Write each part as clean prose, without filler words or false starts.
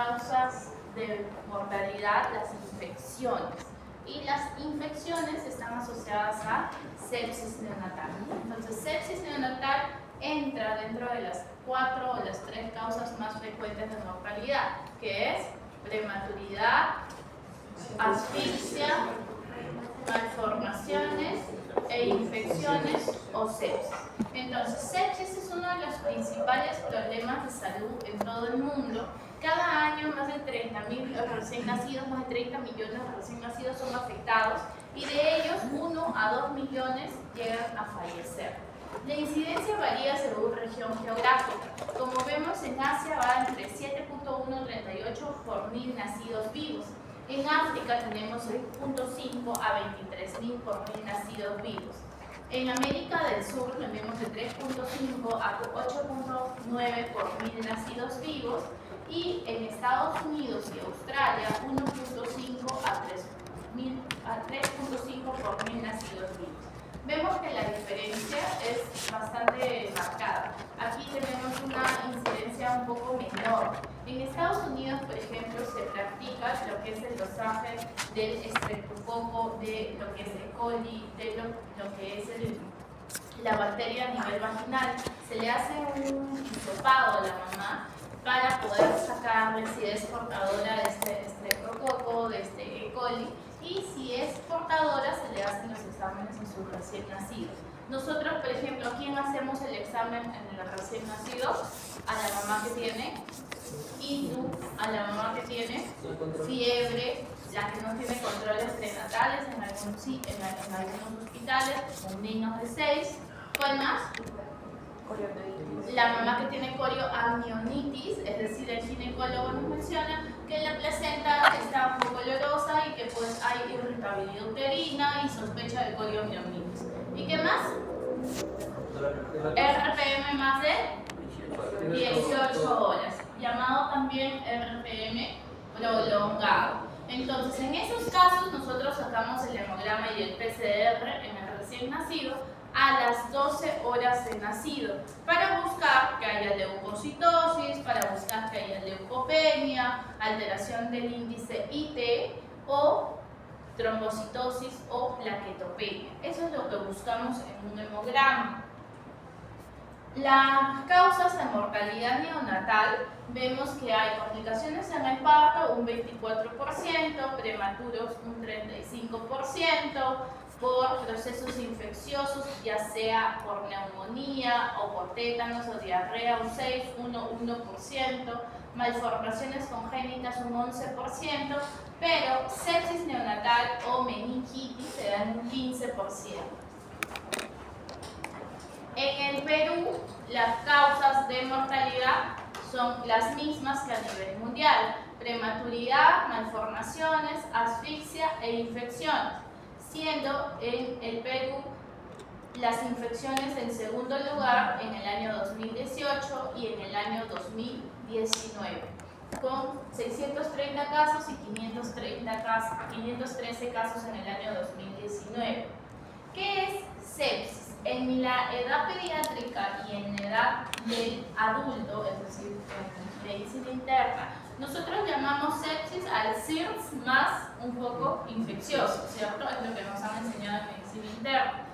causas de mortalidad las infecciones. Y las infecciones están asociadas a sepsis neonatal. Entonces, sepsis neonatal entra dentro de las 4 o las 3 causas más frecuentes de mortalidad, que es prematuridad, asfixia, malformaciones e infecciones o sepsis. Entonces, sepsis es uno de los principales problemas de salud en todo el mundo. Cada año más de 30.000 recién nacidos, más de 30 millones de recién nacidos son afectados y de ellos 1 a 2 millones llegan a fallecer. La incidencia varía según región geográfica. Como vemos, en Asia va entre 7.1 y 38 por 1000 nacidos vivos. En África tenemos 6.5 a 23.000 por 1000 nacidos vivos. En América del Sur tenemos de 3.5 a 8.9 por 1000 nacidos vivos. Y en Estados Unidos y Australia 1.5 a 3.5 por 1000 nacidos vivos. Vemos que la diferencia es bastante marcada. Aquí tenemos una incidencia un poco menor. En Estados Unidos, por ejemplo, se practica lo que es el dosaje del estreptococo, de lo que es el coli, de lo que es la bacteria a nivel vaginal. Se le hace un hisopado a la mamá para poder sacar si es portadora de este estreptococo, de este E. coli, y si es portadora se le hacen los exámenes en sus recién nacidos. Nosotros, por ejemplo, ¿a quién hacemos el examen en el recién nacido? A la mamá que tiene INU, a la mamá que tiene fiebre, la que no tiene controles prenatales en algunos hospitales, con niños de 6. ¿Cuál más? La mamá que tiene corioamnionitis, es decir, el ginecólogo nos menciona que la placenta está un poco olorosa y que pues hay irritabilidad uterina y sospecha de corioamnionitis. ¿Y qué más? RPM más de 18 horas, llamado también RPM prolongado. Entonces, en esos casos nosotros sacamos el hemograma y el PCR en el recién nacido a las 12 horas de nacido para buscar que haya leucocitosis, para buscar que haya leucopenia, alteración del índice IT o trombocitosis o plaquetopenia. Eso es lo que buscamos en un hemograma. Las causas de mortalidad neonatal, vemos que hay complicaciones en el parto, un 24%, prematuros un 35%, por procesos infecciosos, ya sea por neumonía o por tétanos o diarrea, un 1%, malformaciones congénitas un 11%, pero sepsis neonatal o meningitis se dan un 15%. En el Perú, las causas de mortalidad son las mismas que a nivel mundial: prematuridad, malformaciones, asfixia e infecciones, siendo en el Perú las infecciones en segundo lugar en el año 2018 y en el año 2019, con 630 casos y 513 casos en el año 2019. ¿Qué es sepsis? En la edad pediátrica y en la edad del adulto, es decir, en medicina interna, nosotros llamamos sepsis al SIRS más un poco infeccioso, ¿cierto? Es lo que nos han enseñado en medicina interna.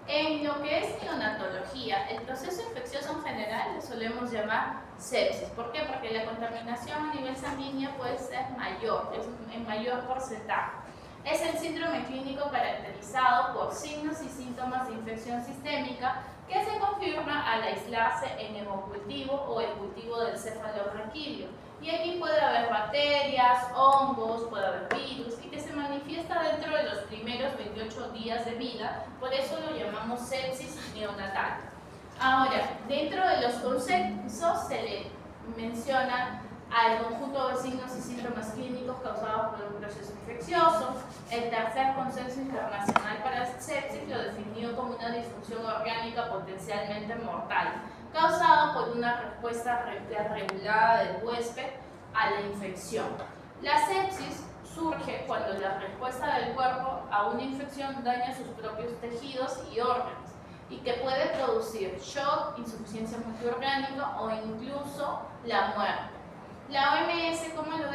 En lo que es neonatología, el proceso infeccioso en general lo solemos llamar sepsis. ¿Por qué? Porque la contaminación a nivel sanguíneo puede ser mayor, es en mayor porcentaje. Es el síndrome clínico caracterizado por signos y síntomas de infección sistémica que se confirma al aislarse en hemocultivo o el cultivo del cefalorraquídeo. Y aquí puede haber bacterias, hongos, puede haber virus y que se manifiesta dentro de los primeros 28 días de vida, por eso lo llamamos sepsis neonatal. Ahora, dentro de los consensos se le menciona al conjunto de signos y síntomas clínicos causados por un proceso infeccioso. El tercer consenso internacional para sepsis lo definió como una disfunción orgánica potencialmente mortal, causado por una respuesta regulada del huésped a la infección. La sepsis surge cuando la respuesta del cuerpo a una infección daña sus propios tejidos y órganos, y que puede producir shock, insuficiencia multiorgánica o incluso la muerte. La OMS, ¿cómo lo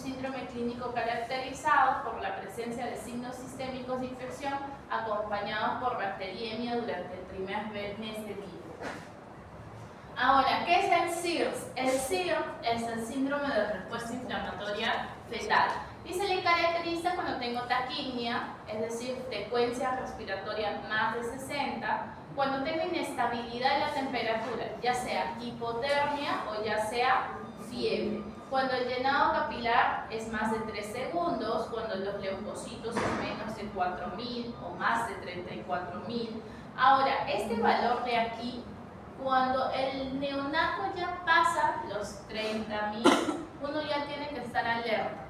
síndrome clínico caracterizado por la presencia de signos sistémicos de infección acompañados por bacteriemia durante el primer mes de vida. Ahora, ¿qué es el SIRS? El SIRS es el síndrome de respuesta inflamatoria fetal y se le caracteriza cuando tengo taquimia, es decir, frecuencia respiratoria más de 60, cuando tengo inestabilidad de la temperatura, ya sea hipotermia o ya sea fiebre, cuando el llenado capilar es más de 3 segundos, cuando los leucocitos son menos de 4.000 o más de 34.000. Ahora, este valor de aquí, cuando el neonato ya pasa los 30.000, uno ya tiene que estar alerta.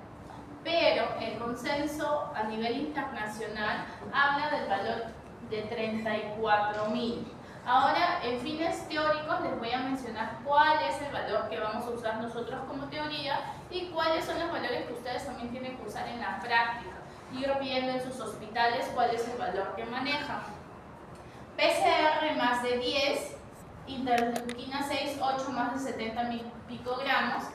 Pero el consenso a nivel internacional habla del valor de 34.000. Ahora, en fines teóricos, les voy a mencionar cuál es el valor que vamos a usar nosotros como teoría y cuáles son los valores que ustedes también tienen que usar en la práctica. Ir viendo en sus hospitales cuál es el valor que manejan. PCR más de 10, interleuquina 6, 8 más de 70 picogramos.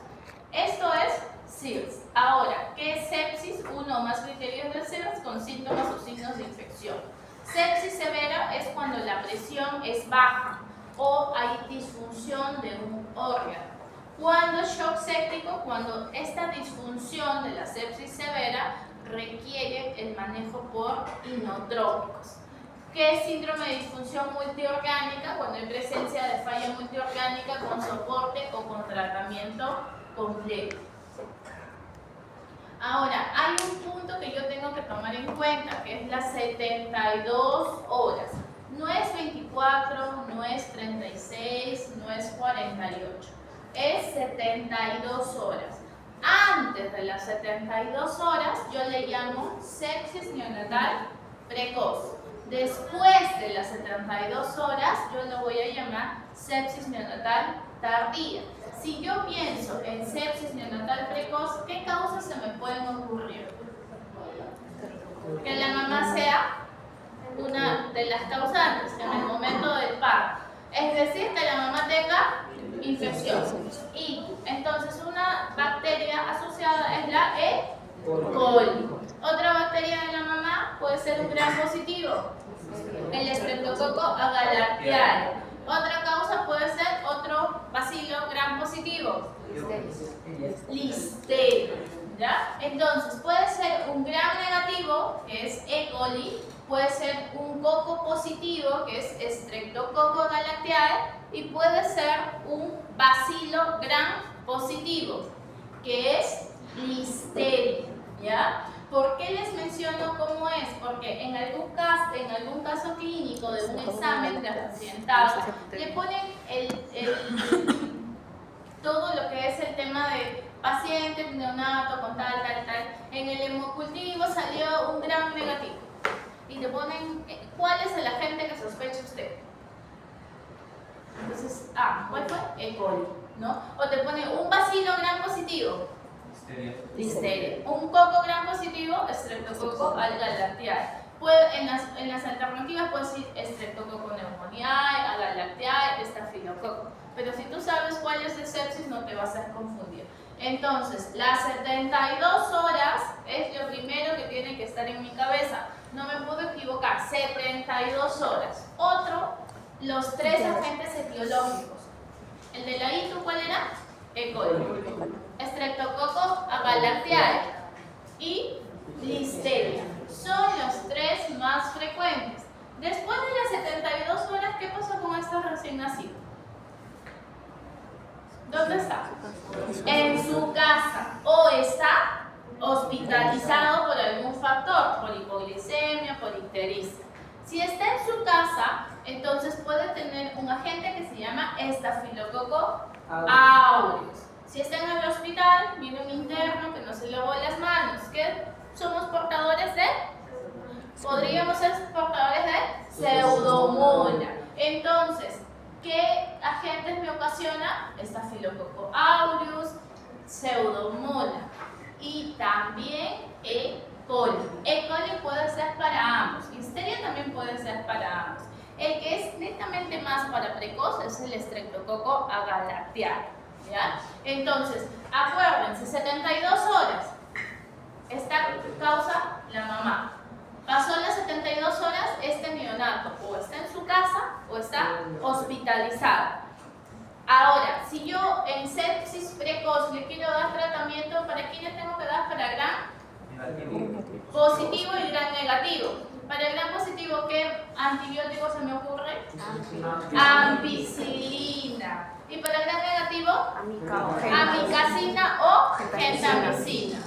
Esto es SIRS. Ahora, ¿qué es sepsis? Uno o más criterios de SIRS con síntomas o signos de infección. Sepsis severa es cuando la presión es baja o hay disfunción de un órgano. Cuando shock séptico, cuando esta disfunción de la sepsis severa requiere el manejo por inotrópicos. ¿Qué es síndrome de disfunción multiorgánica? Cuando hay presencia de falla multiorgánica con soporte o con tratamiento completo. Ahora, hay un punto que yo tengo que tomar en cuenta, que es las 72 horas. No es 24, no es 36, no es 48. Es 72 horas. Antes de las 72 horas, yo le llamo sepsis neonatal precoz. Después de las 72 horas, yo lo voy a llamar sepsis neonatal tardía. Si yo pienso en sepsis neonatal precoz, ¿qué causas se me pueden ocurrir? Que la mamá sea una de las causantes en el momento del parto. Es decir, que la mamá tenga infección. Y entonces una bacteria asociada es la E. coli. Otra bacteria de la mamá puede ser un gram positivo, el Streptococcus agalactiae. Otra causa puede ser otro bacilo gram positivo, Listeria. ¿Ya? Entonces puede ser un gram negativo, que es E. coli, puede ser un coco positivo, que es Streptococcus agalactiae, y puede ser un bacilo gram positivo, que es Listeria. ¿Ya? ¿Por qué les menciono cómo es? Porque en algún caso clínico de un examen de accidentado le ponen todo lo que es el tema de paciente, neonato, con tal. En el hemocultivo salió un gram negativo. Y te ponen, ¿cuál es el agente que sospecha usted? Entonces, ¿cuál fue? E. coli, ¿no? O te ponen un bacilo gram positivo. Listeria. Un coco gram positivo, Streptococcus agalactiae. En las alternativas puedes decir Streptococcus pneumoniae, agalactiae, estafilococo. Pero si tú sabes cuál es de sepsis, no te vas a confundir. Entonces, las 72 horas es lo primero que tiene que estar en mi cabeza. No me puedo equivocar. 72 horas. Otro, los 3 agentes etiológicos. El de la ITU, ¿cuál era? E. coli, Streptococcus agalactiae y Listeria. Son los 3 más frecuentes. Después de las 72 horas, ¿qué pasó con este recién nacido? ¿Dónde está? En su casa. O está hospitalizado por algún factor, por hipoglicemia, por ictericia. Si está en su casa, entonces puede tener un agente que se llama Staphylococcus aureus. Si está en el hospital, viene un interno que no se lavó las manos. ¿Qué somos portadores de? Podríamos ser portadores de Pseudomonas. Entonces, ¿qué agentes me ocasiona? Staphylococcus aureus, Pseudomonas y también E. coli. E. coli puede ser para ambos. Listeria también puede ser para ambos. El que es netamente más para precoz es el Streptococcus agalactiae. ¿Ya? Entonces, Acuérdense, 72 horas. Esta causa la mamá. Pasó las 72 horas, este neonato o está en su casa o está hospitalizado. Ahora, si yo en sepsis precoz le quiero dar tratamiento, ¿para quién le tengo que dar? Para gran positivo y gran negativo. Para el gran positivo, ¿qué antibiótico se me ocurre? Ampicilina. Y para el gran negativo, amicacina o gentamicina.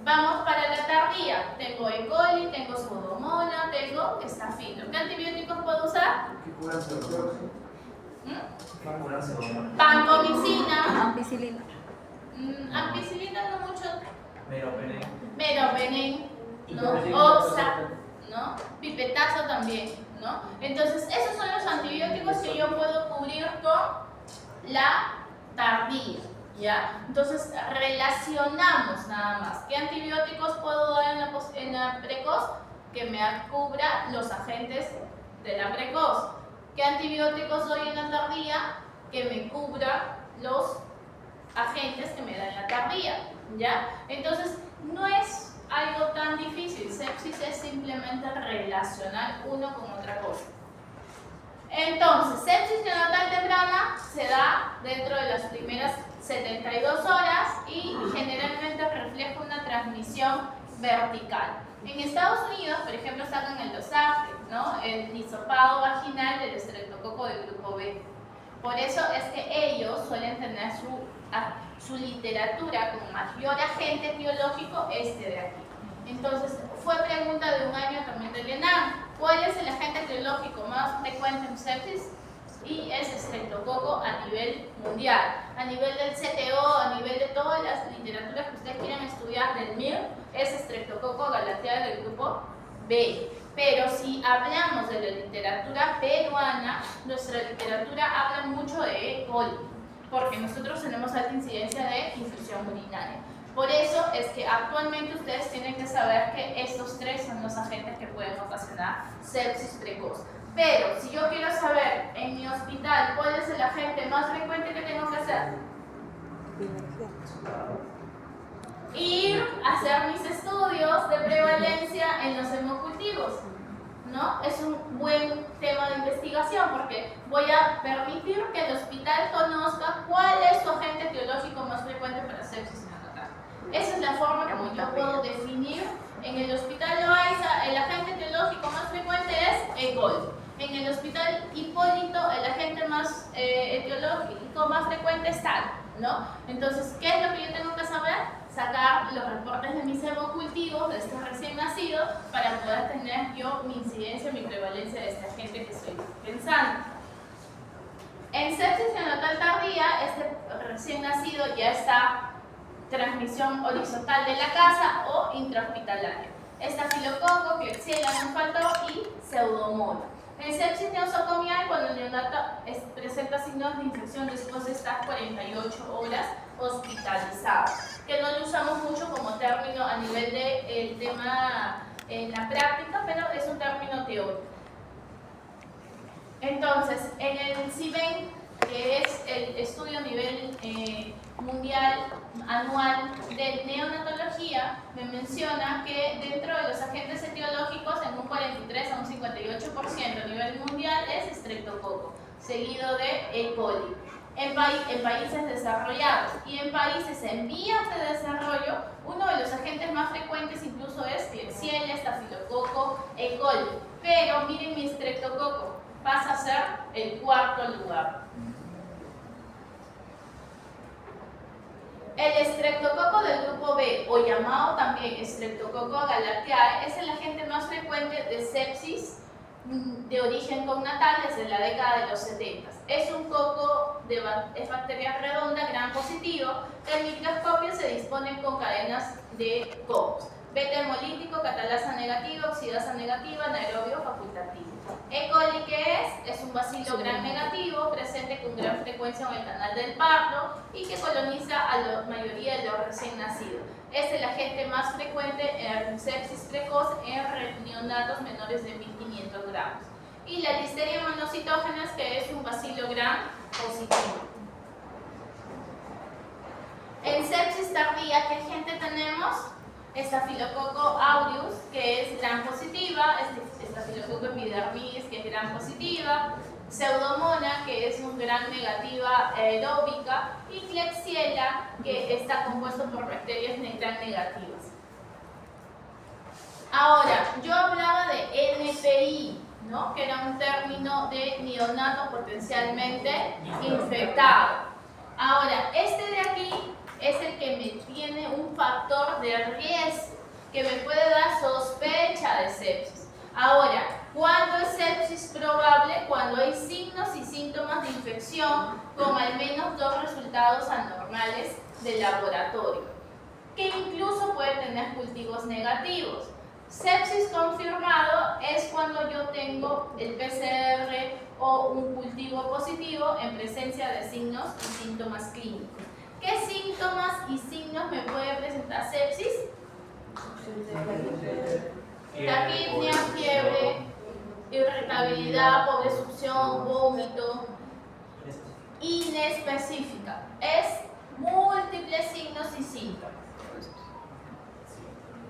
Vamos para la tardía. Tengo E. coli, tengo Pseudomonas, tengo estafilo. ¿Qué antibióticos puedo usar? Vancomicina. Ampicilina. Ampicilina no mucho. Meropenem. ¿No? Oxa, ¿no? Pipetazo también, ¿no? Entonces, esos son los antibióticos que yo puedo cubrir con la tardía, ¿ya? Entonces, relacionamos nada más. ¿Qué antibióticos puedo dar en la precoz? Que me cubra los agentes de la precoz. ¿Qué antibióticos doy en la tardía? Que me cubra los agentes que me dan la tardía, ¿ya? Entonces, no es algo tan difícil. Sepsis es simplemente relacionar uno con otra cosa. Entonces, sepsis neonatal temprana se da dentro de las primeras 72 horas y generalmente refleja una transmisión vertical. En Estados Unidos, por ejemplo, sacan el dosaje, ¿no? El hisopado vaginal del estreptococo del grupo B. Por eso es que ellos suelen tener su literatura con mayor agente etiológico de aquí. Entonces, fue pregunta de un año también del ENAM. ¿Cuál es el agente etiológico más frecuente en sepsis? Y es estreptococo a nivel mundial. A nivel del CTO, a nivel de todas las literaturas que ustedes quieran estudiar del MIR, es estreptococo galatea del grupo B. Pero si hablamos de la literatura peruana, nuestra literatura habla mucho de E. coli, porque nosotros tenemos alta incidencia de infusión urinaria. Por eso es que actualmente ustedes tienen que saber que estos tres son los agentes que pueden ocasionar sepsis precoz. Pero si yo quiero saber en mi hospital cuál es el agente más frecuente que tengo que hacer, ir a hacer mis estudios de prevalencia en los hemocultivos, ¿no? Es un buen tema de investigación porque voy a permitir que el hospital conozca cuál es su agente etiológico más frecuente para sepsis neonatal. Esa es la forma como yo puedo definir. En el hospital Loaiza, el agente etiológico más frecuente es E. coli. En el hospital Hipólito, el agente más etiológico más frecuente es tal, ¿no? Entonces, ¿qué es lo que yo tengo que saber? Sacar los reportes de mis hemocultivos de este recién nacido para poder tener yo mi incidencia, mi prevalencia de este agente que estoy pensando. En sepsis neonatal tardía, este recién nacido ya está transmisión horizontal de la casa o intrahospitalaria. Estafilococo, Klebsiella no faltó y Pseudomonas. En sepsis neosocomial, cuando el neonato presenta signos de infección después de estar 48 horas hospitalizado, que no lo usamos mucho como término a nivel del tema en la práctica, pero es un término teórico. Entonces, en el CIBEN, que es el estudio a nivel mundial anual de neonatología, me menciona que dentro de los agentes etiológicos en un 43 a un 58% a nivel mundial es estreptococo, seguido de E. coli. En países desarrollados y en países en vías de desarrollo, uno de los agentes más frecuentes incluso es Klebsiella, estafilococo, E. coli. Pero miren mi estreptococo, pasa a ser el cuarto lugar. El estreptococo del grupo B, o llamado también estreptococo galateae, es el agente más frecuente de sepsis de origen cognatal desde la década de los 70. Es un coco es bacteria redonda, gran positivo, que en microscopio se disponen con cadenas de cocos. Beta hemolítico, catalasa negativa, oxidasa negativa, anaerobio facultativo. E. coli, ¿qué es? Es un bacilo gram negativo, presente con gran frecuencia en el canal del parto y que coloniza a la mayoría de los recién nacidos. Es el agente más frecuente en sepsis precoz en neonatos menores de 1500 gramos. Y la listeria monocitógenas, que es un bacilo gram positivo. En sepsis tardía, ¿qué gente tenemos? Estafilococo aureus, que es gram positiva, estafilococo epidermidis, que es gram positiva, Pseudomonas, que es un gram negativa aeróbica, y Klebsiella, que está compuesto por bacterias gram negativas. Ahora, yo hablaba de NPI, ¿no? Que era un término de neonato potencialmente infectado. Ahora, este de aquí es el que me tiene un factor de riesgo, que me puede dar sospecha de sepsis. Ahora, ¿cuándo es sepsis probable? Cuando hay signos y síntomas de infección con al menos 2 resultados anormales de laboratorio, que incluso puede tener cultivos negativos. Sepsis confirmado es cuando yo tengo el PCR o un cultivo positivo en presencia de signos y síntomas clínicos. ¿Qué síntomas y signos me puede presentar sepsis? Taquipnia, fiebre, irritabilidad, pobre succión, vómito. Inespecífica. Es múltiples signos y síntomas.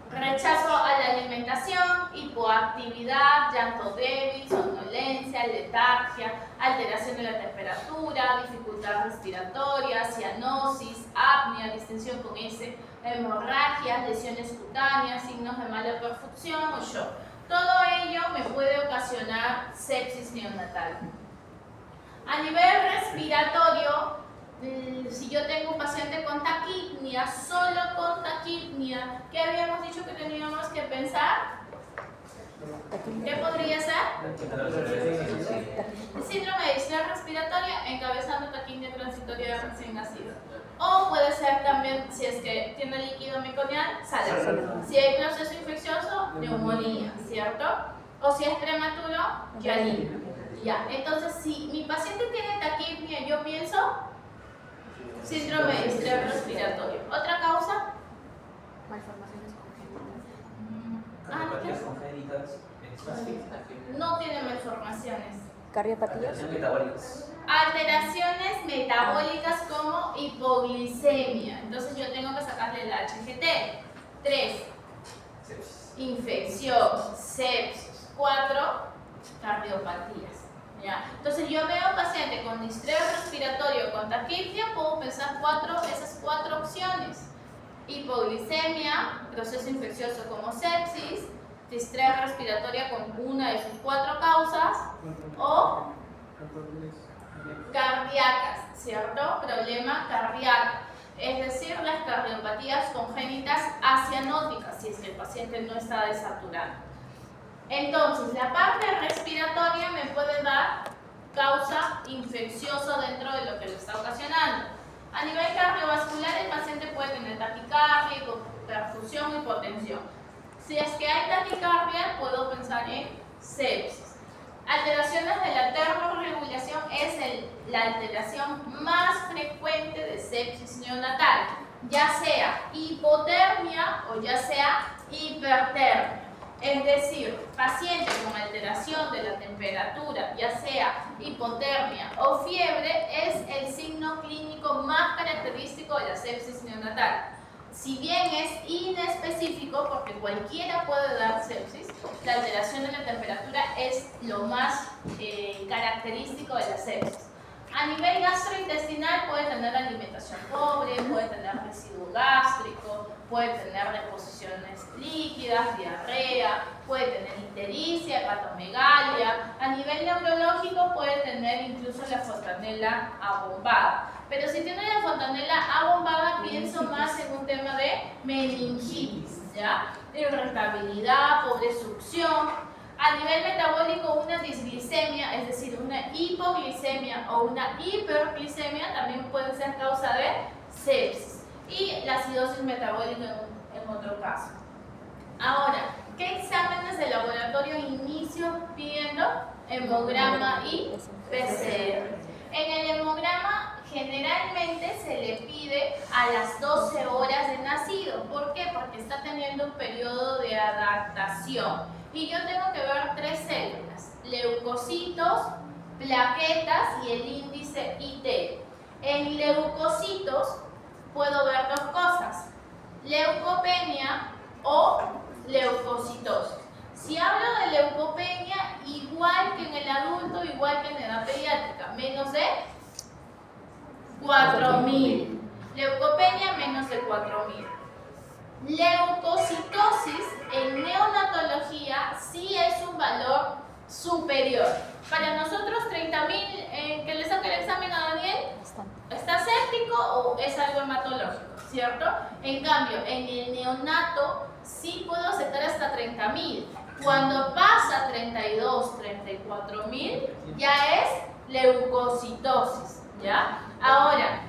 Rechazo a la alimentación, hipoactividad, llanto débil, somnolencia, letargia, alteración de la temperatura, dificultad respiratoria, cianosis, apnea, distensión con S, hemorragias, lesiones cutáneas, signos de mala perfusión o shock. Todo ello me puede ocasionar sepsis neonatal. A nivel respiratorio, si yo tengo un paciente con taquipnia, solo con taquipnia, ¿qué habíamos dicho que teníamos que pensar? ¿Qué podría ser? El síndrome de disnea respiratoria encabezando taquipnia transitoria de recién nacido. O puede ser también, si es que tiene líquido meconial, SALA. Si hay proceso infeccioso, neumonía, ¿cierto? O si es prematuro, Chiari. Ya, entonces si mi paciente tiene taquipnia, yo pienso síndrome de distrés respiratorio. ¿Otra causa? Malformaciones congénitas. No tiene malformaciones. Cardiopatías. Metabólicas. Alteraciones metabólicas como hipoglicemia. Entonces yo tengo que sacarle el HGT. 3. Infección, sepsis. 4. Cardiopatías. ¿Ya? Entonces yo veo paciente con distrés respiratorio con taquipnia, puedo pensar esas cuatro opciones: hipoglicemia, proceso infeccioso como sepsis, distrés respiratoria con una de sus 4 causas, o cardíacas, ¿cierto? Problema cardíaco, es decir, las cardiopatías congénitas acianóticas, si es que el paciente no está desaturado. Entonces, la parte respiratoria me puede dar causa infecciosa dentro de lo que lo está ocasionando. A nivel cardiovascular, el paciente puede tener taquicardia, hipoperfusión, hipotensión. Si es que hay taquicardia, puedo pensar en sepsis. Alteraciones de la termorregulación es la alteración más frecuente de sepsis neonatal, ya sea hipotermia o ya sea hipertermia. Es decir, paciente con alteración de la temperatura, ya sea hipotermia o fiebre, es el signo clínico más característico de la sepsis neonatal. Si bien es inespecífico, porque cualquiera puede dar sepsis, la alteración de la temperatura es lo más característico de la sepsis. A nivel gastrointestinal puede tener alimentación pobre, puede tener residuo gástrico, puede tener deposiciones líquidas, diarrea, puede tener ictericia, hepatomegalia. A nivel neurológico puede tener incluso la fontanela abombada. Pero si tiene la fontanela abombada, pienso más en un tema de meningitis, ¿ya? Irritabilidad, pobre succión. A nivel metabólico, una disglicemia, es decir, una hipoglicemia o una hiperglicemia también puede ser causa de sepsis. Y la acidosis metabólica en otro caso. Ahora, ¿qué exámenes de laboratorio inicio pidiendo? Hemograma y PCR. En el hemograma generalmente se le pide a las 12 horas de nacido. ¿Por qué? Porque está teniendo un periodo de adaptación. Y yo tengo que ver 3 células: leucocitos, plaquetas y el índice IT. En leucocitos puedo ver leucopenia o leucocitosis. Si hablo de leucopenia, igual que en el adulto, igual que en edad pediátrica, menos de 4.000. Leucopenia menos de 4.000. Leucocitosis en neonatología sí es un valor superior. Para nosotros 30.000, que le saque el examen a Daniel, ¿está séptico o es algo hematológico? ¿Cierto? En cambio, en el neonato sí puedo aceptar hasta 30.000. Cuando pasa 32, 34.000, ya es leucocitosis, ¿ya? Ahora,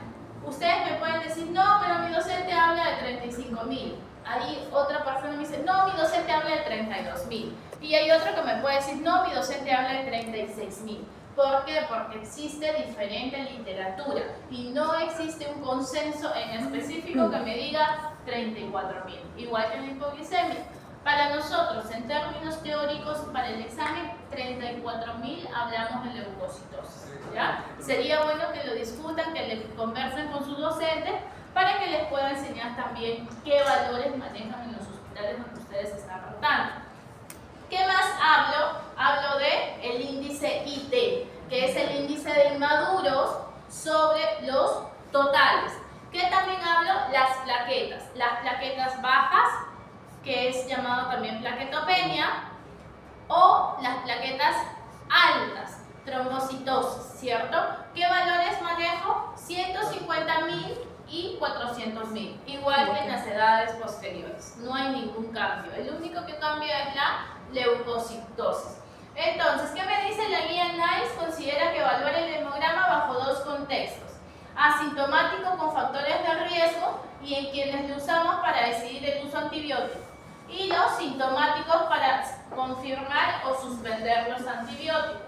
ustedes me pueden decir, no, pero mi docente habla de 35.000. Ahí otra persona me dice, no, mi docente habla de 32.000. Y hay otro que me puede decir, no, mi docente habla de 36.000. ¿Por qué? Porque existe diferente literatura y no existe un consenso en específico que me diga 34.000. Igual que en la hipoglicemia. Para nosotros, en términos teóricos, para el examen 34.000 hablamos de leucocitosis, ¿ya? Sería bueno que lo discutan, que le conversen con sus docentes para que les pueda enseñar también qué valores manejan en los hospitales donde ustedes están rotando. ¿Qué más hablo? Hablo de el índice IT, que es el índice de inmaduros sobre los totales. ¿Qué también hablo? Las plaquetas bajas, que es llamado también plaquetopenia, o las plaquetas altas, trombocitosis, ¿cierto? ¿Qué valores manejo? 150.000 y 400.000, igual que en las edades posteriores. No hay ningún cambio. El único que cambia es la leucocitosis. Entonces, ¿qué me dice la guía NICE? Considera que evaluar el hemograma bajo dos contextos: asintomático con factores de riesgo y en quienes lo usamos para decidir el uso antibiótico, y los sintomáticos para confirmar o suspender los antibióticos.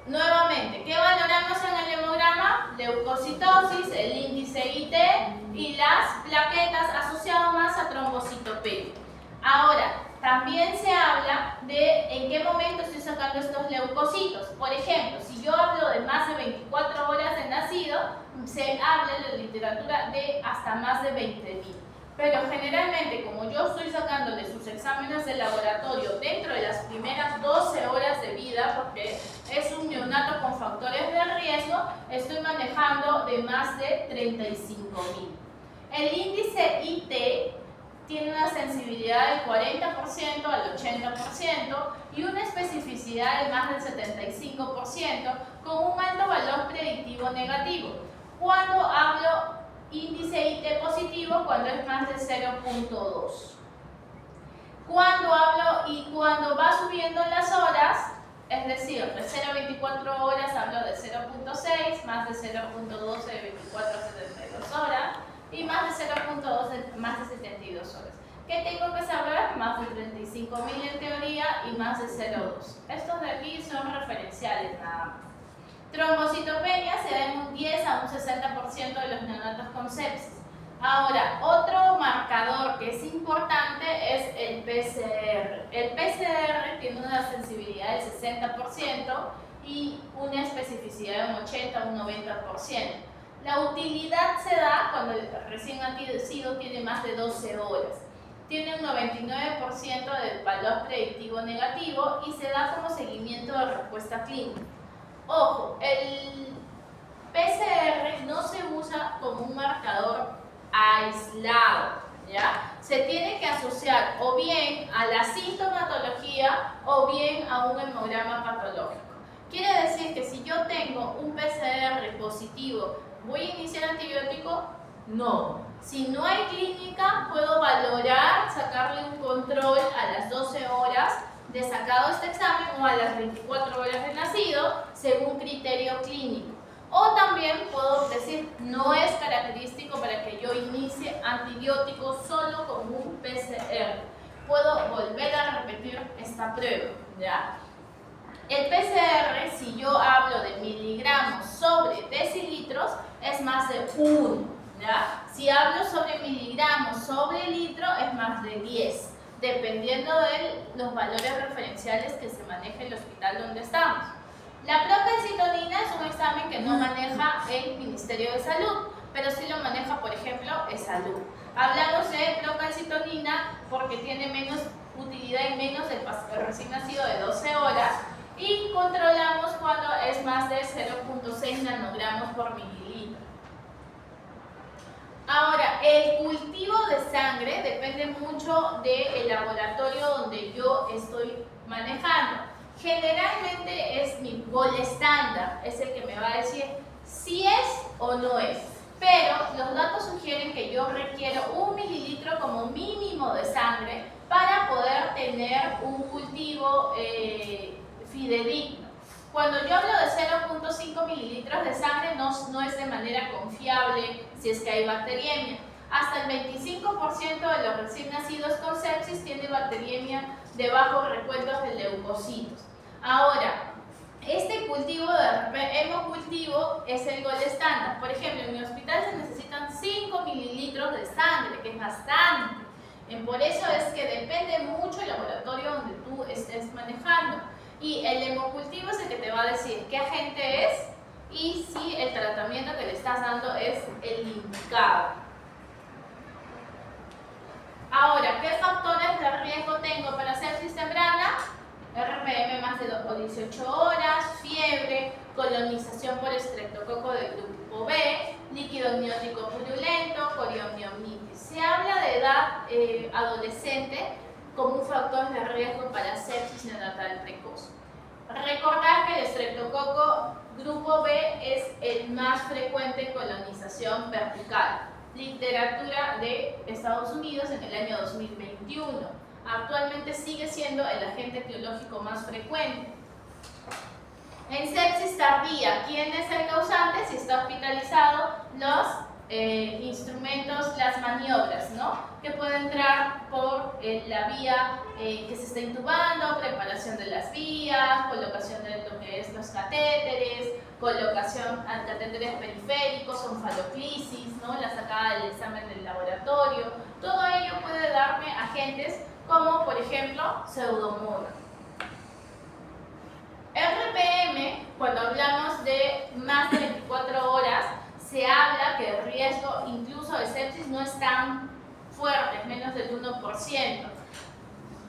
Nuevamente, ¿qué valoramos en el hemograma? Leucocitosis, el índice IT y las plaquetas asociadas más a trombocitopenia. Ahora, también se habla de en qué momento estoy sacando estos leucocitos. Por ejemplo, si yo hablo de más de 24 horas de nacido, se habla en la literatura de hasta más de 20.000. Pero generalmente, como yo estoy sacándole sus exámenes de laboratorio dentro de las primeras 12 horas de vida, porque es un neonato con factores de riesgo, estoy manejando de más de 35.000. El índice IT tiene una sensibilidad del 40% al 80% y una especificidad de más del 75%, con un alto valor predictivo negativo. Cuando hablo índice IT positivo, cuando es más de 0.2. Cuando hablo y cuando va subiendo las horas, es decir, de 0 a 24 horas hablo de 0.6, más de 0.12 de 24 a 72 horas y más de 0.2 de más de 72 horas. ¿Qué tengo que saber? Más de 35.000 en teoría y más de 0.2. Estos de aquí son referenciales nada más. Trombocitopenia se da en un 10 a un 60% de los neonatos con sepsis. Ahora, otro marcador que es importante es el PCR. El PCR tiene una sensibilidad del 60% y una especificidad de un 80 a un 90%. La utilidad se da cuando el recién nacido tiene más de 12 horas. Tiene un 99% de valor predictivo negativo y se da como seguimiento de respuesta clínica. Ojo, el PCR no se usa como un marcador aislado, ¿ya? Se tiene que asociar o bien a la sintomatología o bien a un hemograma patológico. Quiere decir que si yo tengo un PCR positivo, ¿voy a iniciar antibiótico? No. Si no hay clínica, puedo valorar, sacarle un control a las 12 horas de sacado este examen o a las 24 horas de nacido, según criterio clínico. O también puedo decir, no es característico para que yo inicie antibióticos solo con un PCR. Puedo volver a repetir esta prueba, ¿ya? El PCR, si yo hablo de miligramos sobre decilitros, es más de 1, ¿ya? Si hablo sobre miligramos sobre litro, es más de 10. Dependiendo de los valores referenciales que se maneja en el hospital donde estamos. La procalcitonina es un examen que no maneja el Ministerio de Salud, pero sí lo maneja, por ejemplo, Salud. Hablamos de procalcitonina porque tiene menos utilidad y menos el recién nacido de 12 horas. Y controlamos cuando es más de 0.6 nanogramos por mililitro. Ahora, el cultivo de sangre depende mucho del laboratorio donde yo estoy manejando. Generalmente es mi gol estándar, es el que me va a decir si es o no es. Pero los datos sugieren que yo requiero 1 mililitro como mínimo de sangre para poder tener un cultivo fidedigno. Cuando yo hablo de 0.5 mililitros de sangre no es de manera confiable si es que hay bacteriemia. Hasta el 25% de los recién nacidos con sepsis tiene bacteriemia de bajos recuentos de leucocitos. Ahora, este cultivo de hemocultivo es el gol estándar. Por ejemplo, en mi hospital se necesitan 5 mililitros de sangre, que es bastante. Por eso es que depende mucho el laboratorio donde tú estés manejando. Y el hemocultivo es el que te va a decir qué agente es y si el tratamiento que le estás dando es el indicado. Ahora, ¿qué factores de riesgo tengo para sepsis temprana? RPM más de 18 horas, fiebre, colonización por estreptococo del grupo B, líquido amniótico purulento, coriomiomnitis. Se habla de edad adolescente como un factor de riesgo para sepsis neonatal precoz. Recordar que el estreptococo grupo B es el más frecuente en colonización vertical. Literatura de Estados Unidos en el año 2021. Actualmente sigue siendo el agente etiológico más frecuente. En sepsis tardía, ¿quién es el causante? Si está hospitalizado, los instrumentos, las maniobras, ¿no? Que pueden entrar por la vía que se está intubando, preparación de las vías, colocación de lo que es los catéteres, colocación a catéteres periféricos, onfaloclisis, ¿no? La sacada del examen del laboratorio. Todo ello puede darme agentes como, por ejemplo, pseudomonas. RPM, cuando hablamos de más de 24 horas, se habla que el riesgo incluso de sepsis no es tan fuerte, es menos del 1%.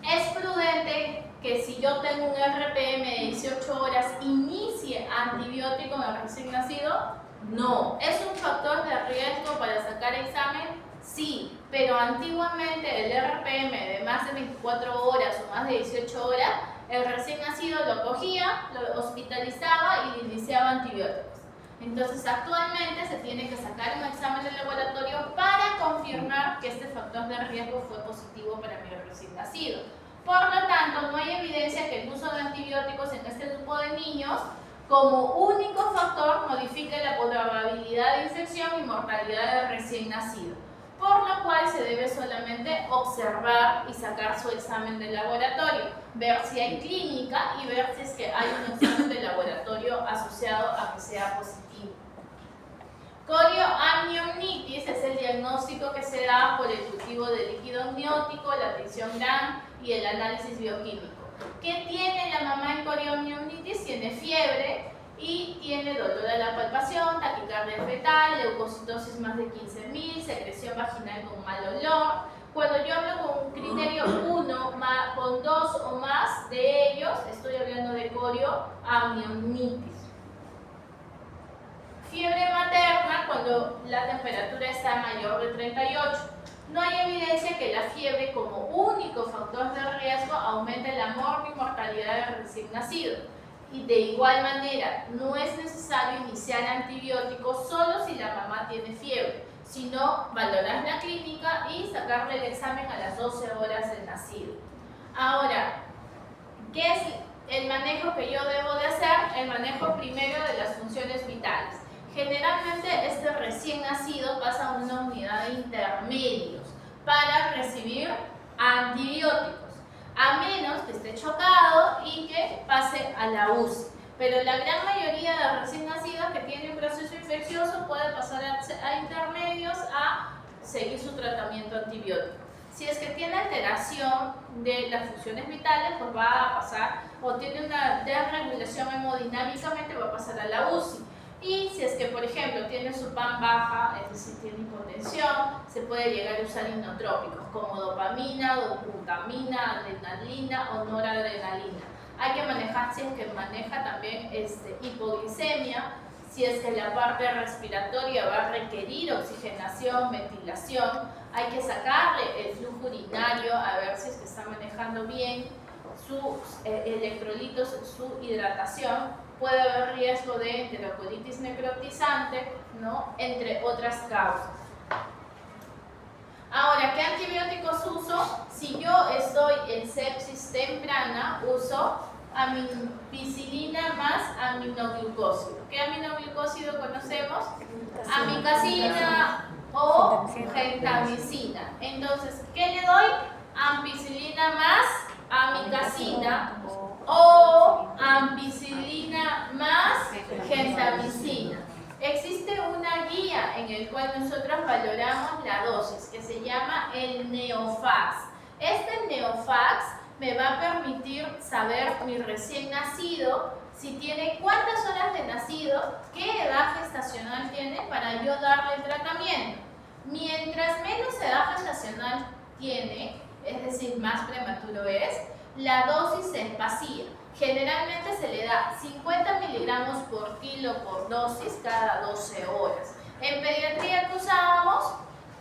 Es prudente que si yo tengo un RPM de 18 horas inicie antibiótico en el recién nacido. No. ¿Es un factor de riesgo para sacar examen? Sí, pero antiguamente el RPM de más de 24 horas o más de 18 horas, el recién nacido lo cogía, lo hospitalizaba y le iniciaba antibióticos. Entonces, actualmente se tiene que sacar un examen de laboratorio para confirmar que este factor de riesgo fue positivo para mi recién nacido. Por lo tanto, no hay evidencia que el uso de antibióticos en este grupo de niños como único factor modifique la probabilidad de infección y mortalidad del recién nacido, por lo cual se debe solamente observar y sacar su examen de laboratorio, ver si hay clínica y ver si es que hay un examen de laboratorio asociado a que sea positivo. Corioamnionitis es el diagnóstico que se da por el cultivo de líquido amniótico, la tensión GRAM y el análisis bioquímico. ¿Qué tiene la mamá en corioamnionitis? Tiene fiebre y tiene dolor a la palpación, taquicardia fetal, leucocitosis más de 15.000, secreción vaginal con mal olor. Cuando yo hablo con un criterio 1, con 2 o más de ellos, estoy hablando de corioamnionitis. Fiebre materna cuando la temperatura está mayor de 38. No hay evidencia que la fiebre como único factor de riesgo aumente la mortalidad del recién nacido. Y de igual manera, no es necesario iniciar antibióticos solo si la mamá tiene fiebre, sino valorar la clínica y sacarle el examen a las 12 horas del nacido. Ahora, ¿qué es el manejo que yo debo de hacer? El manejo primero de las funciones vitales. Generalmente este recién nacido pasa a una unidad de intermedios para recibir antibióticos, a menos que esté chocado y que pase a la UCI. Pero la gran mayoría de recién nacidos que tienen un proceso infeccioso puede pasar a intermedios a seguir su tratamiento antibiótico. Si es que tiene alteración de las funciones vitales, pues va a pasar, o tiene una desregulación hemodinámicamente, va a pasar a la UCI. Y si es que, por ejemplo, tiene su PAN baja, es decir, tiene hipotensión, se puede llegar a usar inotrópicos como dopamina, dobutamina, adrenalina o noradrenalina. Hay que manejar, si es que maneja también hipoglicemia, si es que la parte respiratoria va a requerir oxigenación, ventilación, hay que sacarle el flujo urinario a ver si es que está manejando bien sus electrolitos, su hidratación. Puede haber riesgo de enterocolitis necrotizante, ¿no? Entre otras causas. Ahora, ¿qué antibióticos uso? Si yo estoy en sepsis temprana, uso ampicilina más aminoglucósido. ¿Qué aminoglucósido conocemos? Amicacina o gentamicina. Entonces, ¿qué le doy? Ampicilina más amicacina o ampicilina más gentamicina. Existe una guía en el cual nosotros valoramos la dosis que se llama el NeoFAX. Este NeoFAX me va a permitir saber mi recién nacido, si tiene cuántas horas de nacido, qué edad gestacional tiene para yo darle el tratamiento. Mientras menos edad gestacional tiene, es decir, más prematuro es, la dosis se espacía. Generalmente se le da 50 miligramos por kilo por dosis cada 12 horas. En pediatría que usábamos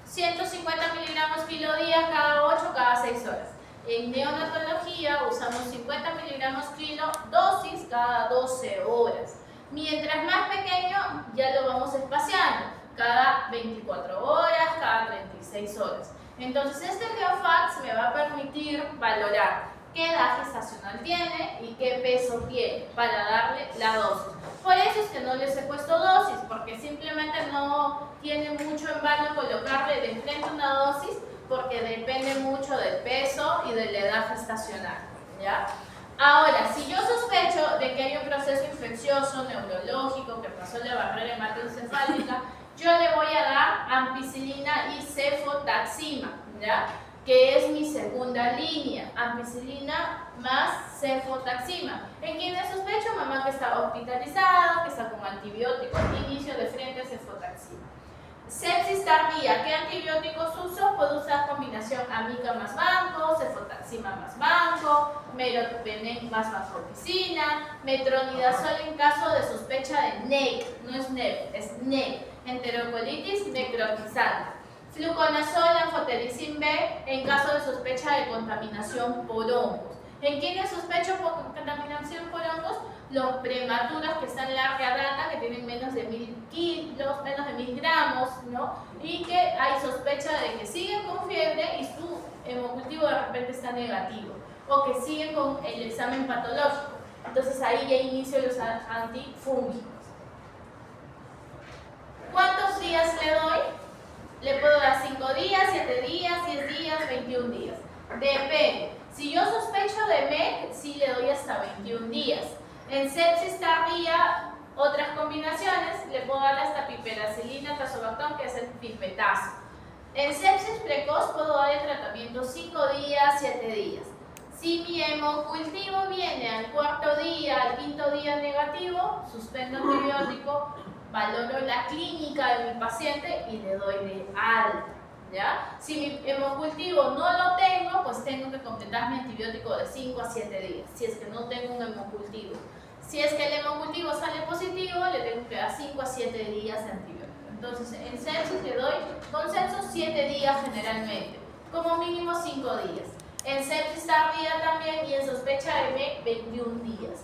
150 miligramos kilo día cada 8, cada 6 horas. En neonatología usamos 50 miligramos kilo dosis cada 12 horas. Mientras más pequeño ya lo vamos espaciando, cada 24 horas, cada 36 horas. Entonces este NeoFAX me va a permitir valorar qué edad gestacional tiene y qué peso tiene para darle la dosis. Por eso es que no les he puesto dosis, porque simplemente no tiene mucho en vano colocarle de frente una dosis, porque depende mucho del peso y de la edad gestacional, ¿ya? Ahora, si yo sospecho de que hay un proceso infeccioso neurológico que pasó la barrera hematoencefálica, yo le voy a dar ampicilina y cefotaxima, ¿ya? Que es mi segunda línea, ampicilina más cefotaxima. ¿En quiénes sospecho? Mamá que está hospitalizada, que está con antibióticos, inicio de frente cefotaxima. Sepsis tardía, ¿qué antibióticos uso? Puedo usar combinación amica más banco, cefotaxima más banco, meropenem más vancomicina, metronidazol en caso de sospecha de NEC, no es NEP, es NEC, enterocolitis necrotizante. Fluconazol, anfotericin B en caso de sospecha de contaminación por hongos. ¿En quiénes sospecho por contaminación por hongos? Los prematuros que están larga data, que tienen menos de 1000 kilos, menos de 1000 gramos, ¿no? Y que hay sospecha de que siguen con fiebre y su hemocultivo de repente está negativo, o que siguen con el examen patológico. Entonces ahí ya inicio los antifúngicos. ¿Cuántos días le doy? Le puedo dar 5 días, 7 días, 10 días, 21 días. Depende. Si yo sospecho de MEC, sí le doy hasta 21 días. En sepsis tardía, otras combinaciones, le puedo dar hasta piperacilina, tazobactam, que es el pipetazo. En sepsis precoz puedo dar el tratamiento 5 días, 7 días. Si mi hemocultivo viene al 4.º día, al 5.º día negativo, suspendo antibiótico, valoro la clínica de mi paciente y le doy de alta, ¿ya? Si mi hemocultivo no lo tengo, pues tengo que completar mi antibiótico de 5 a 7 días, si es que no tengo un hemocultivo. Si es que el hemocultivo sale positivo, le tengo que dar 5 a 7 días de antibiótico. Entonces, en sepsis le doy consenso 7 días generalmente, como mínimo 5 días. En sepsis tardía también y en sospecha de MEC 21 días.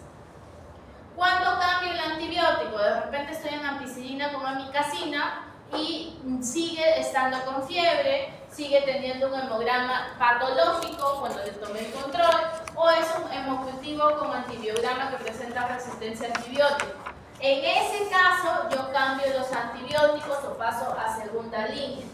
¿Cuándo cambio el antibiótico? De repente estoy en ampicilina con amicacina y sigue estando con fiebre, sigue teniendo un hemograma patológico cuando le tomé el control, o es un hemocultivo con antibiograma que presenta resistencia a antibiótico. En ese caso, yo cambio los antibióticos o paso a segunda línea.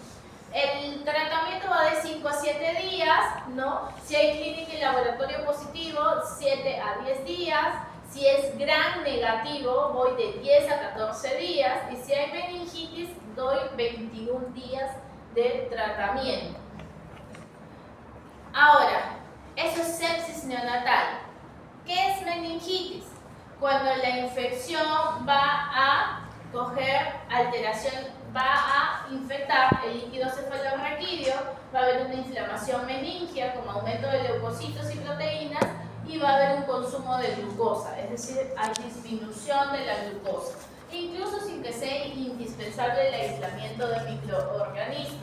El tratamiento va de 5 a 7 días, ¿no? Si hay clínica y laboratorio positivo, 7 a 10 días. Si es gran negativo, voy de 10 a 14 días. Y si hay meningitis, doy 21 días de tratamiento. Ahora, eso es sepsis neonatal. ¿Qué es meningitis? Cuando la infección va a coger alteración, va a infectar el líquido cefalorraquídeo, va a haber una inflamación meningia con aumento de leucocitos y proteínas y va a haber un consumo de glucosa, es decir, hay disminución de la glucosa, incluso sin que sea indispensable el aislamiento de microorganismos.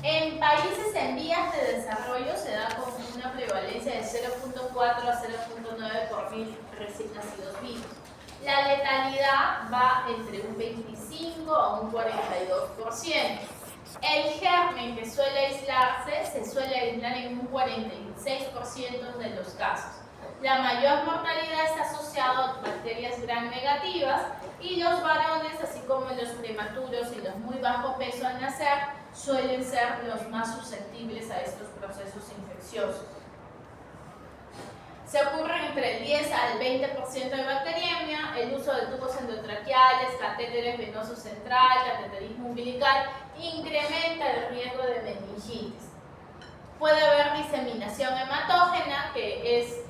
En países en vías de desarrollo se da con una prevalencia de 0.4 a 0.9 por mil recién nacidos vivos. La letalidad va entre un 25 a un 42%. El germen que suele aislarse se suele aislar en un 46% de los casos. La mayor mortalidad está asociada a bacterias gram negativas y los varones, así como los prematuros y los muy bajo peso al nacer, suelen ser los más susceptibles a estos procesos infecciosos. Se ocurre entre el 10 al 20% de bacteriemia, el uso de tubos endotraqueales, catéteres venosos central, cateterismo umbilical, incrementa el riesgo de meningitis. Puede haber diseminación hematógena, que es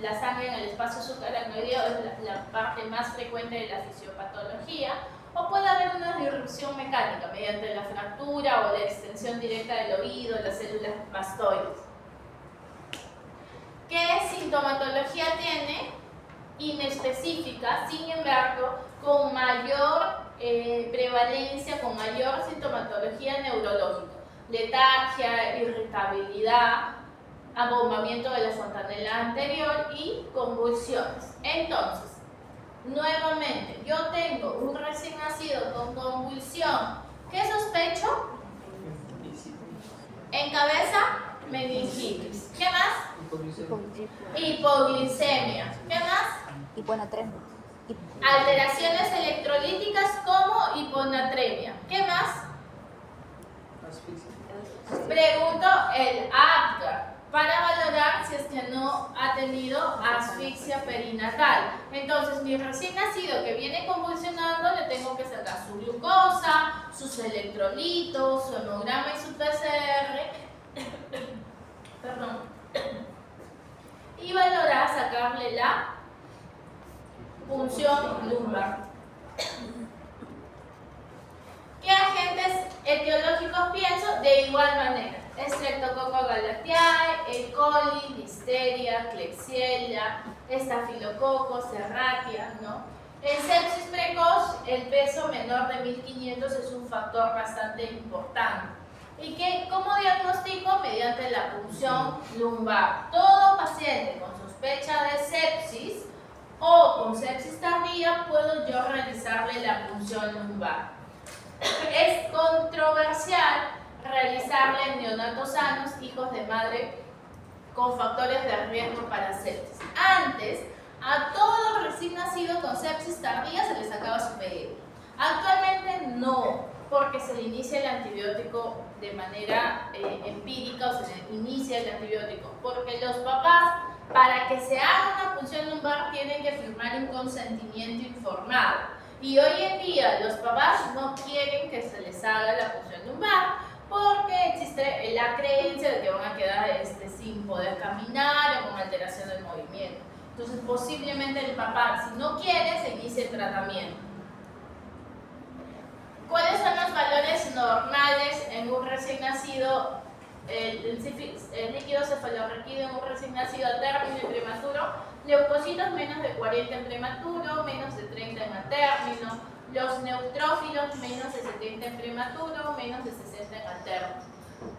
la sangre en el espacio subaracnoideo, es la parte más frecuente de la fisiopatología, o puede haber una disrupción mecánica mediante la fractura o la extensión directa del oído, las células mastoides. ¿Qué sintomatología tiene? Inespecífica, sin embargo, con mayor prevalencia, con mayor sintomatología neurológica. Letargia, irritabilidad, abombamiento de la fontanela anterior y convulsiones. Entonces, nuevamente, yo tengo un recién nacido con convulsión. ¿Qué sospecho? En cabeza, meningitis. ¿Qué más? Hipoglicemia. ¿Qué más? Hiponatremia. Alteraciones electrolíticas como hiponatremia. ¿Qué más? Pregunto el Apgar para valorar si es que no ha tenido asfixia perinatal. Entonces, mi recién nacido que viene convulsionando, le tengo que sacar su glucosa, sus electrolitos, su hemograma y su PCR. Perdón. Y valorar sacarle la punción lumbar. ¿Qué agentes etiológicos pienso? De igual manera. Streptococcus galactiae, E. coli, Listeria, Klebsiella, Staphylococcus, Serratia, ¿no? En sepsis precoz, el peso menor de 1500 es un factor bastante importante. ¿Y cómo diagnostico? Mediante la punción lumbar. Todo paciente con sospecha de sepsis o con sepsis tardía, puedo yo realizarle la punción lumbar. Es controversial realizarle en neonatos sanos, hijos de madre con factores de riesgo para sepsis. Antes, a todo recién nacido con sepsis tardía se le sacaba su PEG. Actualmente no, porque se le inicia el antibiótico de manera empírica, o se le inicia el antibiótico, porque los papás, para que se haga una punción lumbar, tienen que firmar un consentimiento informado. Y hoy en día los papás no quieren que se les haga la punción lumbar porque existe la creencia de que van a quedar sin poder caminar o con alteración del movimiento. Entonces posiblemente el papá, si no quiere, se inicie el tratamiento. ¿Cuáles son los valores normales en un recién nacido, el líquido cefalorraquídeo en un recién nacido a término y prematuro? Leucocitos menos de 40 en prematuro, menos de 30 en a término. Los neutrófilos menos de 70 en prematuro, menos de 60 en a término.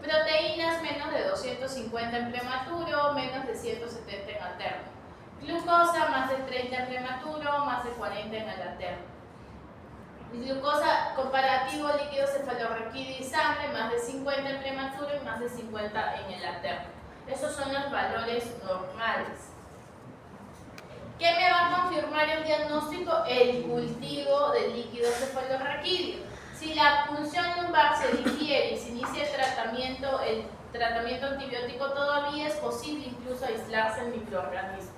Proteínas menos de 250 en prematuro, menos de 170 en a término. Glucosa más de 30 en prematuro, más de 40 en el a término. Glucosa comparativo líquido cefalorraquídeo y sangre, más de 50 en prematuro y más de 50 en el a término. Esos son los valores normales. ¿Qué me va a confirmar el diagnóstico? El cultivo del líquido cefalorraquídeo. Si la punción lumbar se difiere y se inicia el tratamiento antibiótico, todavía es posible incluso aislarse el microorganismo.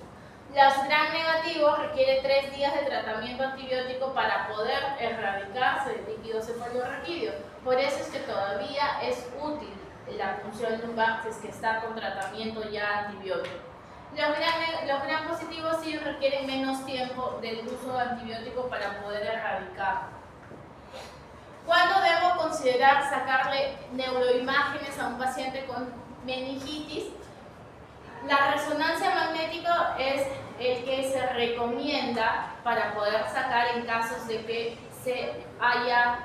Los gram negativos requieren 3 días de tratamiento antibiótico para poder erradicarse del líquido cefalorraquídeo. Por eso es que todavía es útil la punción lumbar si es que está con tratamiento ya antibiótico. Los gram positivos sí requieren menos tiempo del uso de antibiótico para poder erradicar ¿Cuándo debo considerar sacarle neuroimágenes a un paciente con meningitis? La resonancia magnética es el que se recomienda para poder sacar en casos de que se haya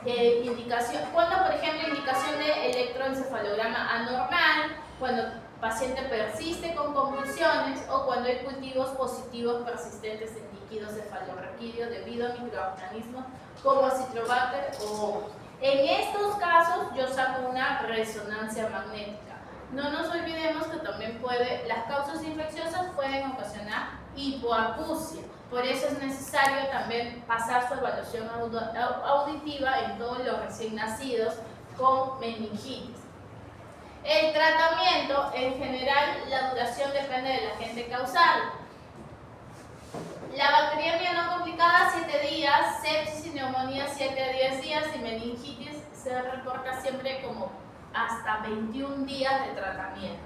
indicación. Cuando, por ejemplo, indicación de electroencefalograma anormal, cuando el paciente persiste con convulsiones o cuando hay cultivos positivos persistentes en líquido cefalorraquídeo debido a microorganismos como Citrobacter o hongos. En estos casos yo saco una resonancia magnética. No nos olvidemos que también las causas infecciosas pueden ocasionar hipoacusia. Por eso es necesario también pasar su evaluación auditiva en todos los recién nacidos con meningitis. El tratamiento, en general, la duración depende del agente causal. La bacteriemia no complicada 7 días, sepsis y neumonía 7 a 10 días y meningitis se reporta siempre como hasta 21 días de tratamiento.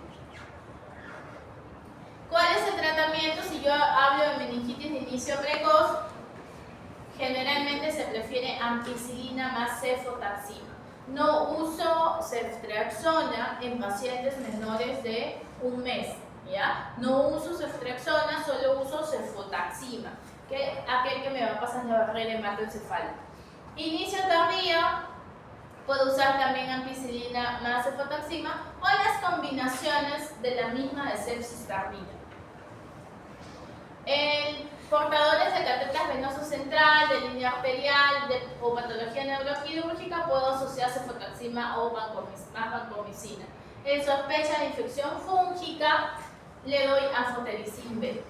¿Cuál es el tratamiento? Si yo hablo de meningitis de inicio precoz, generalmente se prefiere ampicilina más cefotaxima. No uso ceftriaxona en pacientes menores de un mes, ¿ya? No uso ceftriaxona, solo uso cefotaxima, que aquel que me va pasando la barrera hematoencefálica. Inicio tardío, puedo usar también ampicilina más cefotaxima o las combinaciones de la misma de sepsis tardía. En portadores de catéter venoso central, de línea arterial o patología neuroquirúrgica puedo asociar cefotaxima o vancomicina. En sospecha de infección fúngica le doy anfotericin B.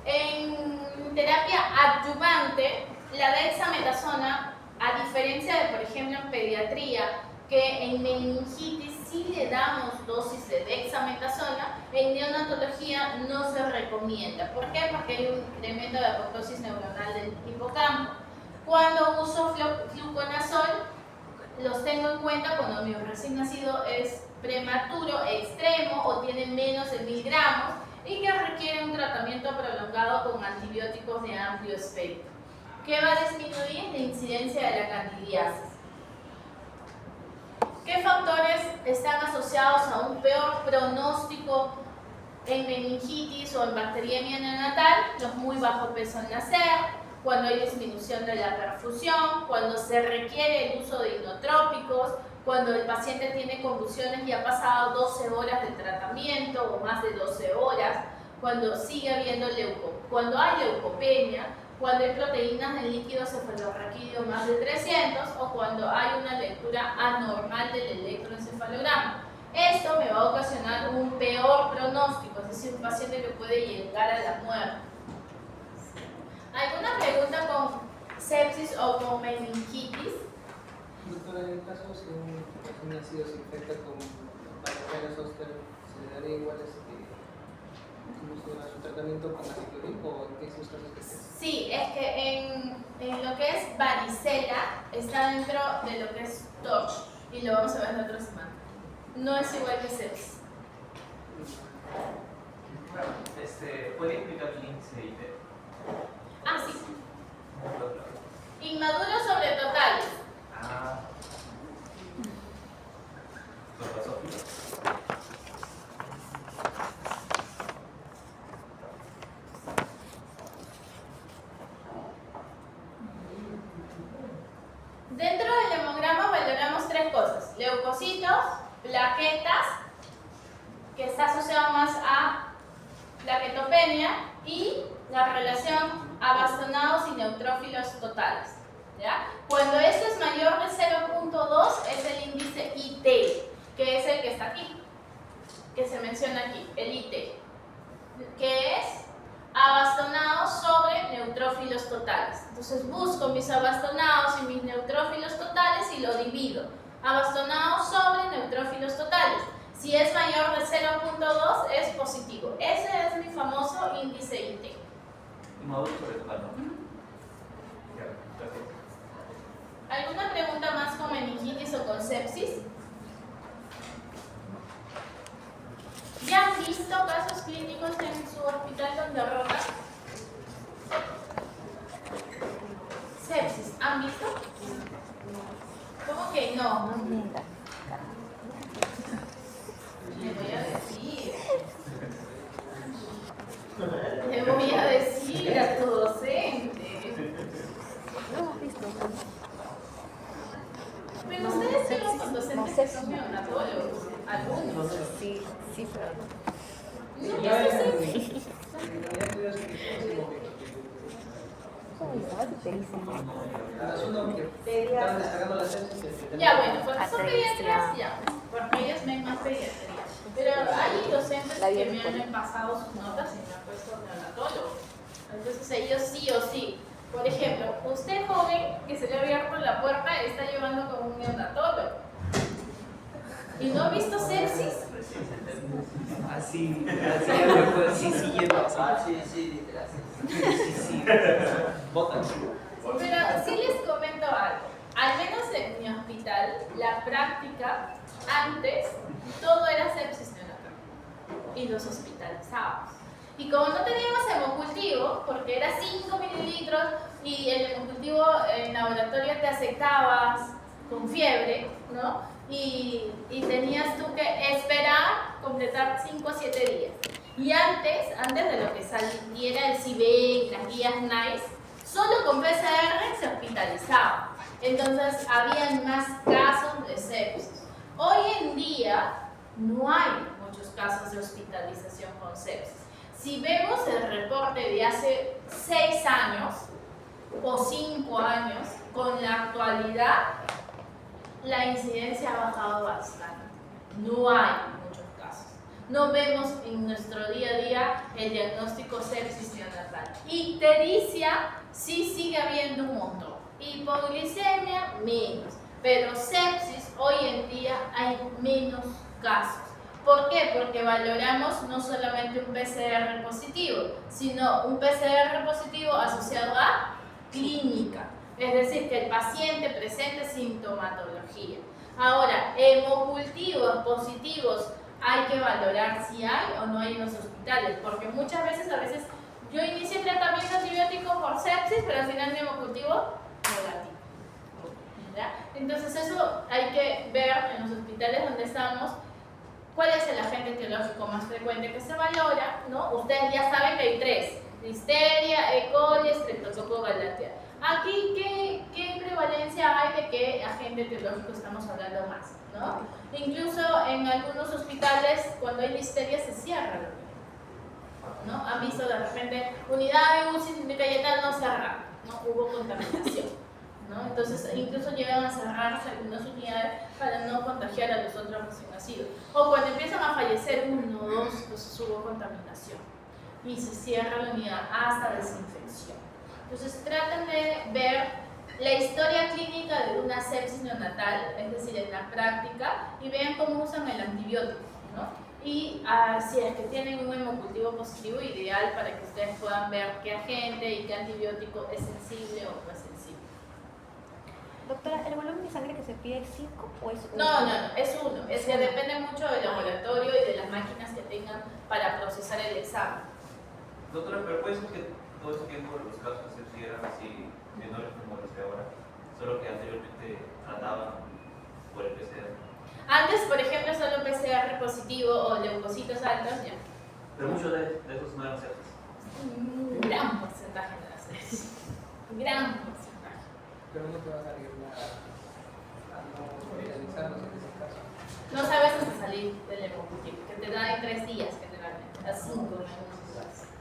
En terapia adyuvante, la dexametasona, a diferencia de, por ejemplo, en pediatría, que en meningitis sí le damos dosis de dexametasona, en neonatología no se recomienda. ¿Por qué? Porque hay un incremento de apoptosis neuronal del hipocampo. Cuando uso fluconazol, los tengo en cuenta cuando mi recién nacido es prematuro, extremo o tiene menos de 1000 gramos y que requiere un tratamiento prolongado con antibióticos de amplio espectro, que va a disminuir la incidencia de la candidiasis. ¿Qué factores están asociados a un peor pronóstico en meningitis o en bacteriemia neonatal? Los muy bajo peso al nacer, cuando hay disminución de la perfusión, cuando se requiere el uso de inotrópicos, cuando el paciente tiene convulsiones y ha pasado 12 horas de tratamiento o más de 12 horas, cuando sigue habiendo cuando hay leucopenia, cuando hay proteínas del líquido cefalorraquídeo más de 300 o cuando hay una lectura anormal del electroencefalograma. Esto me va a ocasionar un peor pronóstico, es decir, un paciente que puede llegar a la muerte. ¿Alguna pregunta con sepsis o con meningitis? Doctora, en el caso si un recién nacido se infecta con bacterias zoster, ¿se le daría igual su tratamiento con aciclovir o en qué esos casos que se? Sí, es que en lo que es varicela está dentro de lo que es TORCH y lo vamos a ver la otra semana. No es igual que sepsis. ¿Puede explicar el índice de IT? Ah, sí. Inmaduros sobre totales. Ah. ¿Drosophila? Dentro del hemograma valoramos 3 cosas: leucocitos, plaquetas, que está asociado más a plaquetopenia, y la relación a bastonados y neutrófilos totales. ¿Ya? Cuando esto es mayor de 0.2 es el índice IT, que es el que está aquí, que se menciona aquí, el IT, que es abastonados sobre neutrófilos totales. Entonces busco mis abastonados y mis neutrófilos totales y lo divido. Abastonados sobre neutrófilos totales. Si es mayor de 0.2 es positivo. Ese es mi famoso índice IT. Inmaduro sobre total, ¿no? Ya, gracias. ¿Alguna pregunta más con meningitis o con sepsis? ¿Ya han visto casos clínicos en su hospital donde rotan? Sepsis. que no? No mientas. Le voy a decir. Le voy a decir a tu docente. No has visto. Pero ustedes llevan con docentes que son neonatólogos. Algunos. Sí, sí, pero No, Ya ¿qué es eso? ya estudias ¿cómo estabas y te dicen? uno que estaban destacando las sepsis y el que Ya, bueno, pues son Pediatría. pediatras ya, porque ellos ven más pediatría. Pero hay docentes La que vida me han pasado sus notas y me han puesto neonatólogo. Entonces ellos sí o sí. Por ejemplo, usted joven que se le ha abierto la puerta está llevando con un neonatólogo. ¿Y no ha visto sepsis? Así, siguiendo. Literal. Sí. Botan. Pero sí les comento algo. Al menos en mi hospital, la práctica antes todo era sepsis neonatal y los hospitalizábamos. Y como no teníamos hemocultivo, porque era 5 mililitros y el hemocultivo en laboratorio te aceptabas con fiebre, ¿no? Y tenías tú que esperar completar 5 a 7 días. Y antes de lo que saliera el CIBEC, las guías NICE, solo con PCR se hospitalizaba. Entonces habían más casos de sepsis. Hoy en día no hay muchos casos de hospitalización con sepsis. Si vemos el reporte de hace 6 años o 5 años, con la actualidad, la incidencia ha bajado bastante. No hay muchos casos. No vemos en nuestro día a día el diagnóstico sepsis neonatal. Ictericia sí sigue habiendo un montón. Hipoglicemia, menos. Pero sepsis, hoy en día hay menos casos. ¿Por qué? Porque valoramos no solamente un PCR positivo, sino un PCR positivo asociado a clínica. Es decir, que el paciente presente sintomatología. Ahora, hemocultivos positivos hay que valorar si hay o no hay en los hospitales, porque muchas veces, yo inicié tratamiento antibiótico por sepsis, pero al final mi hemocultivo negativo. ¿Ya? Entonces eso hay que ver en los hospitales donde estamos cuál es el agente etiológico más frecuente que se valora, ¿no? Ustedes ya saben que hay 3, Listeria, E. coli, Streptococcus galáctea. Aquí, ¿qué prevalencia hay de qué agente etiológico estamos hablando más? ¿No? Incluso en algunos hospitales, cuando hay listeria, se cierra la unidad, ¿no? Han visto de repente unidad de UCI de Cayetano no cerrada, ¿no? Hubo contaminación, ¿no? Entonces, incluso llegan a cerrarse algunas unidades para no contagiar a los otros recién nacidos. O cuando empiezan a fallecer 1 o 2, pues hubo contaminación y se cierra la unidad hasta desinfección. Entonces traten de ver la historia clínica de una sepsis neonatal, es decir, en la práctica, y vean cómo usan el antibiótico, ¿no? Y si es que tienen un hemocultivo positivo, ideal para que ustedes puedan ver qué agente y qué antibiótico es sensible o no es sensible. Doctora, ¿el volumen de sangre que se pide es 5 o es 1? No, es 1. Es que depende mucho del laboratorio y de las máquinas que tengan para procesar el examen. Doctora, pero puede ser que todo ese tiempo los casos de sepsis eran así menores como los de ahora, solo que anteriormente trataban por el PCR. Antes, por ejemplo, solo PCR positivo o leucocitos altos, ya. Pero muchos de esos no eran sepsis. Un gran porcentaje de las sepsis. Gran porcentaje. Pero no te vas a arriesgar a no hospitalizarlos en ese caso. No sabes hasta salir del hemocultivo, que te da en 3 días generalmente, a 5 en algunos lugares.